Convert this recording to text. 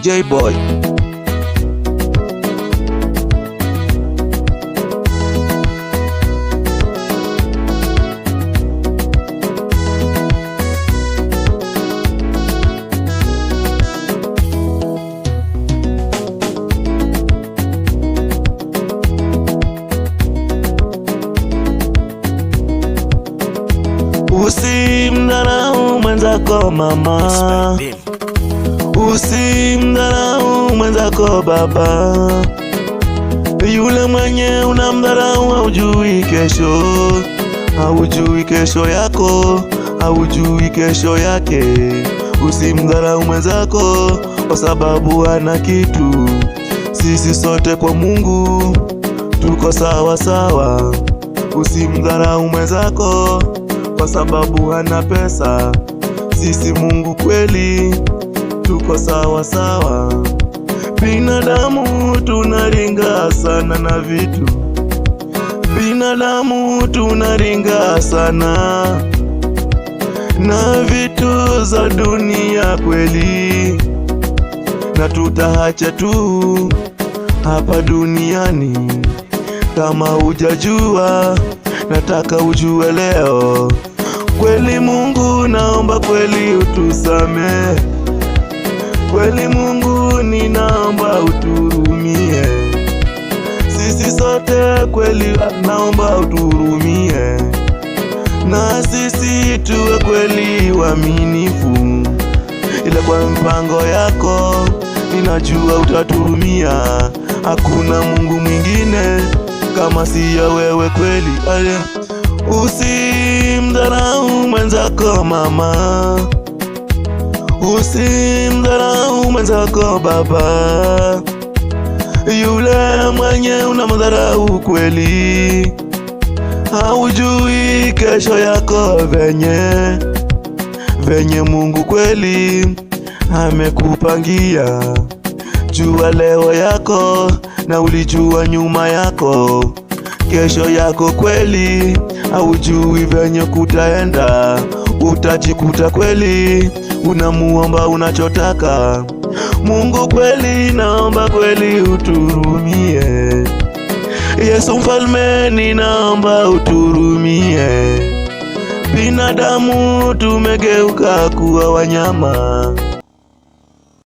J-Boy. Usimdharau mwenzako mama, usimdharau mwenzako baba. Yule mwenye unamdharau haujui kesho, haujui kesho yako, haujui kesho yake. Usimdharau mwenzako kwa sababu hana kitu. Sisi sote kwa Mungu tuko sawa sawa. Usimdharau mwenzako kwa sababu hana pesa. Sisi Mungu kweli tuko sawa sawa. Binadamu tunaringa sana na vitu, binadamu tunaringa sana na vitu za dunia kweli, na tutaacha tu hapa duniani. Kama hujajua nataka ujue leo. Kweli Mungu naomba kweli utusamehe, kweli Mungu ninaomba uturumie. Sisi sote kweli naomba uturumie, na sisi tuwe kweli waaminifu. Ila kwa mpango yako ninajua utaturumia. Hakuna Mungu mwingine kama siyo wewe kweli. Usimdharau mwenzako mama, usimdharau mwenzako baba. Yule mwenye unamdharau kweli haujui kesho yako venye Mungu kweli amekupangia. Jua leo yako na ulijua nyuma yako. Kesho yako kweli haujui venye kutaenda. Utajikuta kweli unamuomba unachotaka. Mungu kweli naomba kweli uturumie. Yesu mfalme ninaomba uturumie. Binadamu tumegeuka kuwa wanyama.